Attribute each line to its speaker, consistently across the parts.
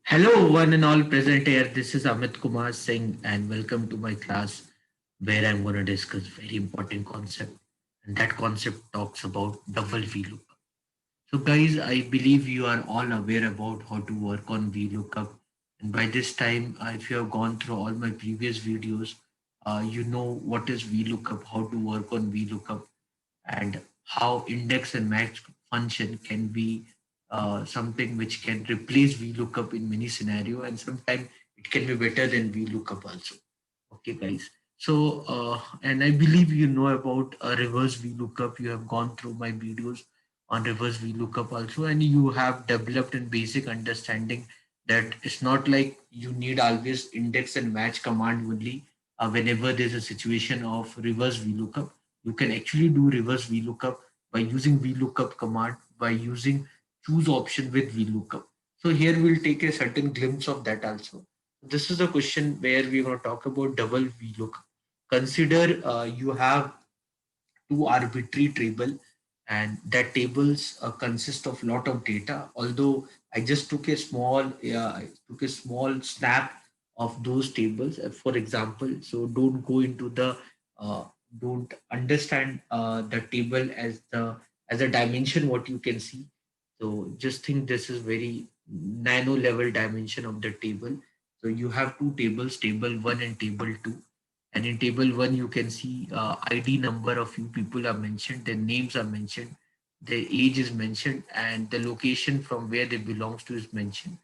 Speaker 1: Hello, one and all present here. This is Amit Kumar Singh, and welcome to my class where I'm going to discuss very important concept, and that concept talks about double VLOOKUP. So, guys, I believe you are all aware about how to work on VLOOKUP, and by this time, if you have gone through all my previous videos, you know what is VLOOKUP, how to work on VLOOKUP, and how index and match function can be something which can replace VLOOKUP in many scenario, and sometimes it can be better than VLOOKUP also. Okay, guys. So, and I believe you know about reverse VLOOKUP. You have gone through my videos on reverse VLOOKUP also, and you have developed a basic understanding that it's not like you need always index and match command only. Whenever there's a situation of reverse VLOOKUP, you can actually do reverse VLOOKUP by using VLOOKUP command, by using choose option with VLOOKUP. So here we'll take a certain glimpse of that also. This is a question where we're going to talk about double VLOOKUP. Consider you have two arbitrary table, and that tables consist of lot of data. Although I just took a small snap of those tables, for example. So don't go into the uh, don't understand the table as a dimension what you can see. So just think this is very nano level dimension of the table. So you have two tables, table 1 and table 2, and in table 1 you can see ID number of few people are mentioned, their names are mentioned, their age is mentioned, and the location from where they belongs to is mentioned.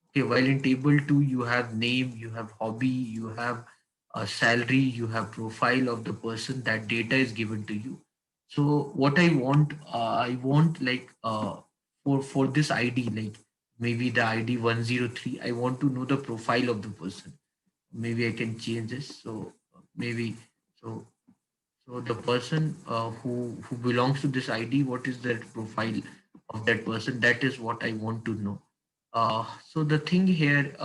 Speaker 1: Okay, while in table 2 you have name, you have hobby, you have salary, you have profile of the person, that data is given to you. So what I want like for this ID, like maybe the ID 103, I want to know the profile of the person. Maybe I can change this. So maybe so so the person who belongs to this ID, what is the profile of that person? That is what I want to know. So the thing here,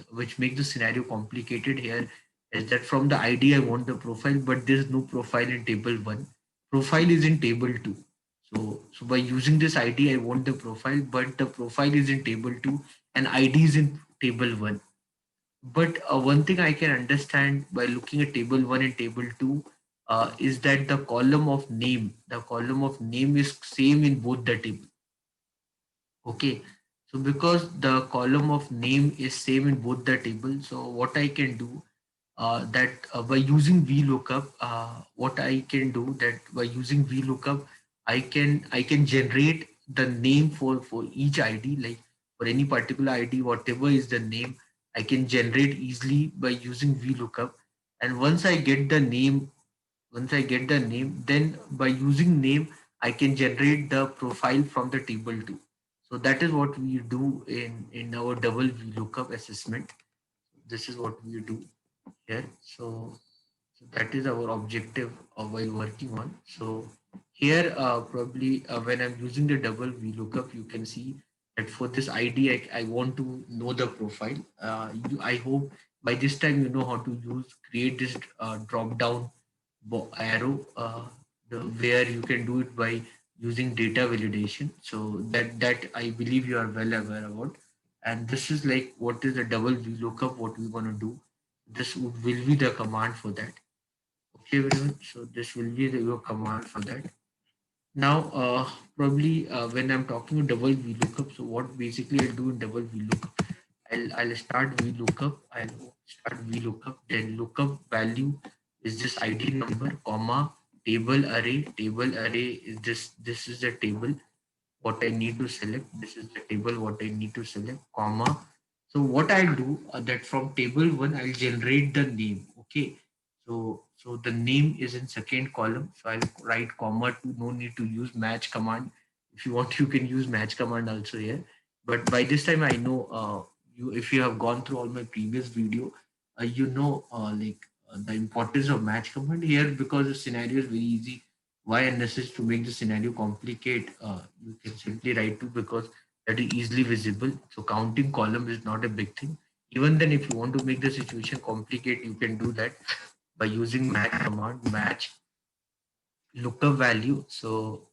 Speaker 1: which makes the scenario complicated here, is that from the ID I want the profile, but there is no profile in table 1. Profile is in table 2. So by using this ID, I want the profile, but the profile is in table 2 and ID is in table 1. But one thing I can understand by looking at table 1 and table 2 is that the column of name is same in both the table. Okay. So because the column of name is same in both the table, so what I can do that by using VLOOKUP, what I can do that by using VLOOKUP, I can generate the name for each ID, like for any particular ID, whatever is the name, I can generate easily by using VLOOKUP. And once I get the name, then by using name, I can generate the profile from the table too. So that is what we do in our double VLOOKUP assessment. This is what we do here. So that is our objective while working on. So here probably when I'm using the double VLOOKUP, you can see that for this ID, I want to know the profile. I hope by this time you know how to create this drop down arrow where you can do it by using data validation. So that I believe you are well aware about. And this is like what is the double VLOOKUP, what we want to do. This will be the command for that. Okay, everyone. So this will be your command for that. Now, probably when I'm talking about double VLOOKUP, so what basically I'll do in double VLOOKUP, I'll start VLOOKUP, I'll start VLOOKUP, then lookup value is this ID number, comma, table array is this is the table, what I need to select. This is the table what I need to select, comma. So what I'll do that from table 1, I'll generate the name. Okay. So the name is in second column. So I'll write comma to, no need to use match command. If you want, you can use match command also here. But by this time, I know if you have gone through all my previous video, you know the importance of match command here, because the scenario is very easy. Why unnecessary to make the scenario complicate? You can simply write to, because that is easily visible. So counting column is not a big thing. Even then, if you want to make the situation complicate, you can do that by using match command, match lookup value. So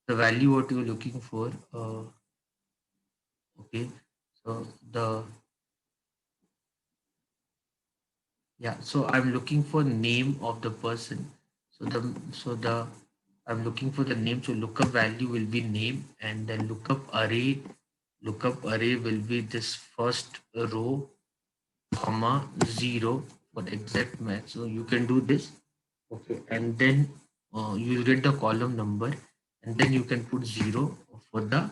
Speaker 1: the value what you're looking for. Okay. So the yeah, so I'm looking for name of the person. So the I'm looking for the name. So lookup value will be name, and then lookup array will be this first row comma 0 for exact match. So you can do this. Okay, and then you'll get the column number, and then you can put 0 for the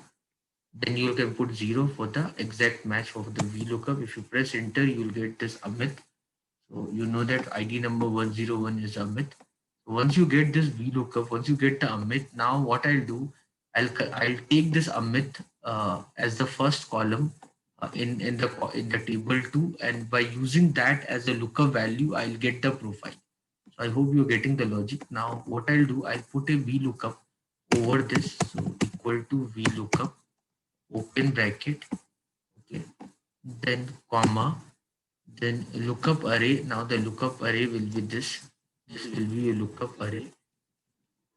Speaker 1: then you can put 0 for the exact match of the VLOOKUP. If you press enter, you'll get this Amit. So you know that ID number 101 is Amit. Once you get this VLOOKUP, once you get the Amit, now what I'll do, I'll take this Amit as the first column in the table 2, and by using that as a lookup value, I'll get the profile. So I hope you're getting the logic. Now what I'll do, I'll put a VLOOKUP over this. So equal to VLOOKUP, open bracket, okay, then comma, then lookup array. Now the lookup array will be this. This will be a lookup array,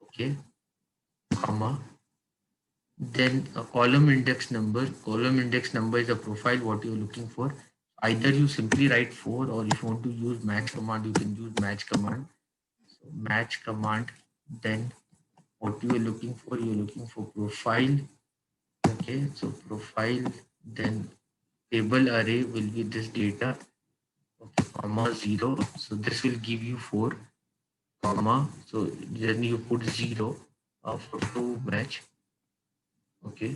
Speaker 1: okay, comma. Then a column index number. Column index number is a profile what you're looking for. Either you simply write 4, or if you want to use match command, you can use match command. So match command. Then what you are looking for, you're looking for profile. Okay, so profile. Then table array will be this data, okay, comma 0. So this will give you 4, comma. So then you put 0 for true match. Okay.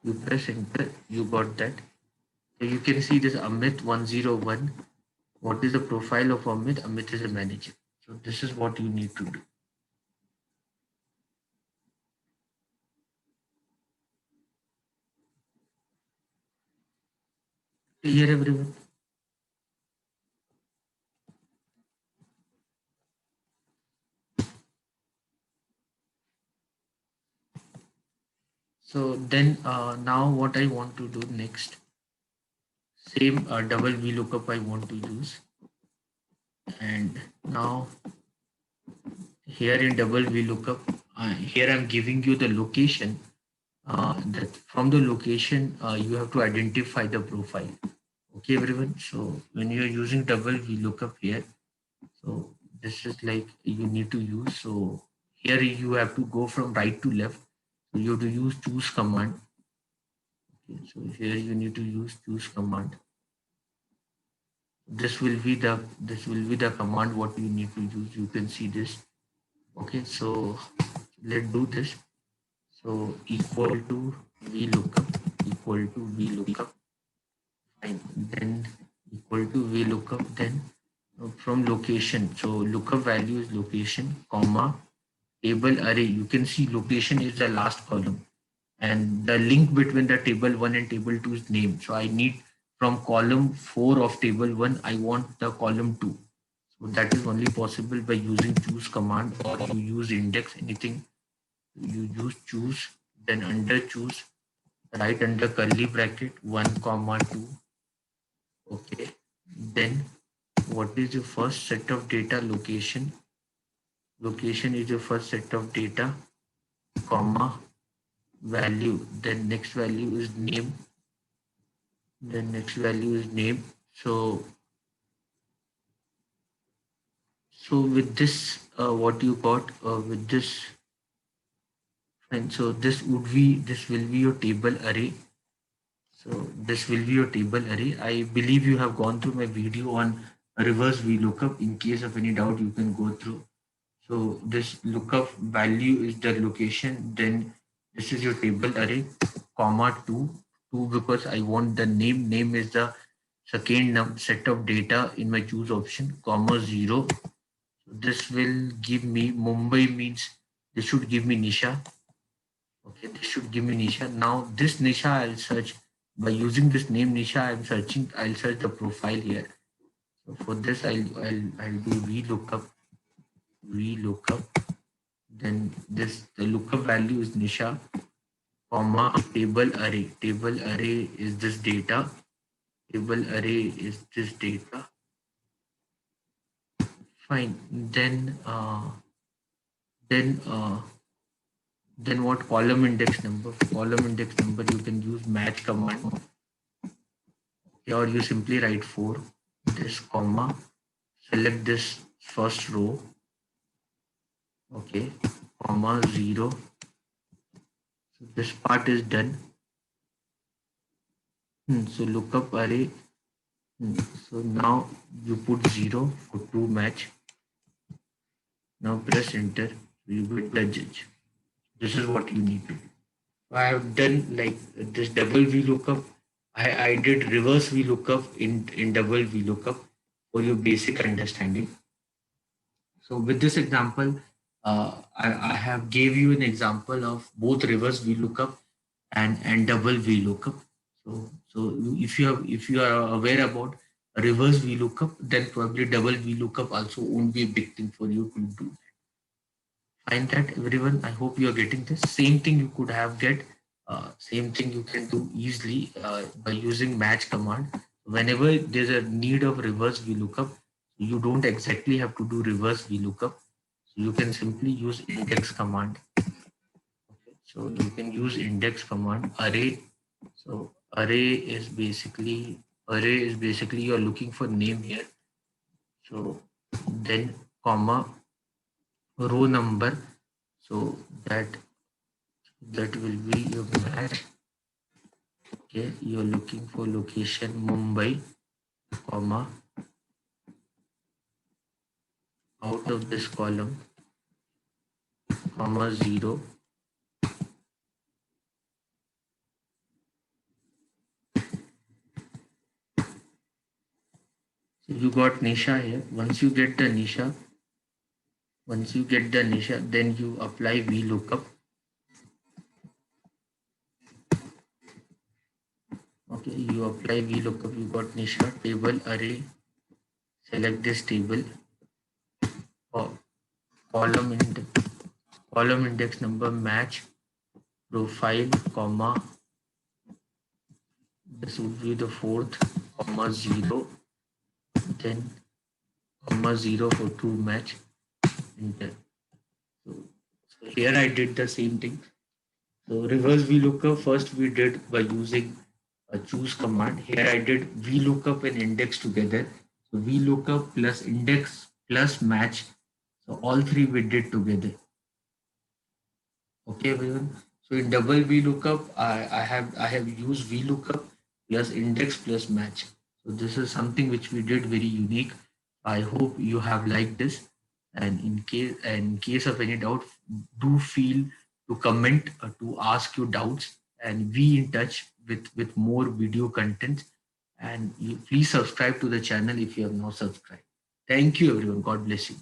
Speaker 1: You press enter, you got that. So you can see this Amit 101. What is the profile of Amit? Amit is a manager. So this is what you need to do. Clear everyone? So then now what I want to do next, same double VLOOKUP I want to use. And now here in double VLOOKUP, here I'm giving you the location. That from the location, you have to identify the profile. Okay, everyone. So when you're using double VLOOKUP here, so this is like you need to use. So here you have to go from right to left. So you have to use choose command. Okay, so here you need to use choose command. This will be the command what you need to use. You can see this. Okay, so let's do this. So equal to VLOOKUP, fine. Then equal to VLOOKUP, then from location. So lookup value is location, comma, table array. You can see location is the last column, and the link between the table 1 and table 2 is name. So I need from column 4 of table 1, I want the column 2. So that is only possible by using choose command, or you use index, anything. You use choose, then under choose, right under curly bracket 1 comma 2. Okay, then what is your first set of data? Location is your first set of data, comma, value. Then next value is name. Then next value is name. So with this, what you got with this, and so this will be your table array. So this will be your table array. I believe you have gone through my video on reverse VLOOKUP. In case of any doubt, you can go through. So this lookup value is the location. Then this is your table array, comma 2 because I want the name. Name is the second set of data in my choose option, comma 0. So this will give me Mumbai, means this should give me Nisha. Okay, this should give me Nisha. Now this Nisha I'll search by using this name Nisha. I'll search the profile here. So for this I'll do VLOOKUP. Then the lookup value is Nisha, comma, table array. Table array is this data. Table array is this data. Fine. Then Then what column index number? For column index number, you can use match command, or you simply write 4, this comma, select this first row, okay, comma 0. So this part is done. So lookup array. So now you put 0 for true match. Now press enter. You get the judge. This is what you need to do. I have done like this double VLOOKUP. I did reverse VLOOKUP in double VLOOKUP for your basic understanding. So with this example, I have gave you an example of both reverse VLOOKUP and double VLOOKUP. If you are aware about reverse VLOOKUP, then probably double VLOOKUP also won't be a big thing for you to do. Find that everyone. I hope you are getting this. Same thing you could have get. Same thing you can do easily by using match command. Whenever there's a need of reverse VLOOKUP, you don't exactly have to do reverse VLOOKUP. So you can simply use index command. Okay. So you can use index command array. So array is basically you're looking for name here. So then comma row number. So that will be your match. Okay, you're looking for location Mumbai, comma, out of this column, comma 0. So you got Nisha here. Once you get the Nisha, then you apply VLOOKUP. Okay, you apply VLOOKUP, you got Nisha, table array, select this table, or column index number match profile, comma, this would be the fourth, comma 0, then comma 0 for true match, enter. So here I did the same thing. So reverse VLOOKUP, first we did by using a choose command. Here I did VLOOKUP and index together. So VLOOKUP plus index plus match. So all three we did together. Okay, everyone. So in double VLOOKUP, I have used VLOOKUP plus index plus match. So this is something which we did very unique. I hope you have liked this. And in case of any doubt, do feel to comment to ask your doubts, and be in touch with more video content. And you please subscribe to the channel if you have not subscribed. Thank you, everyone. God bless you.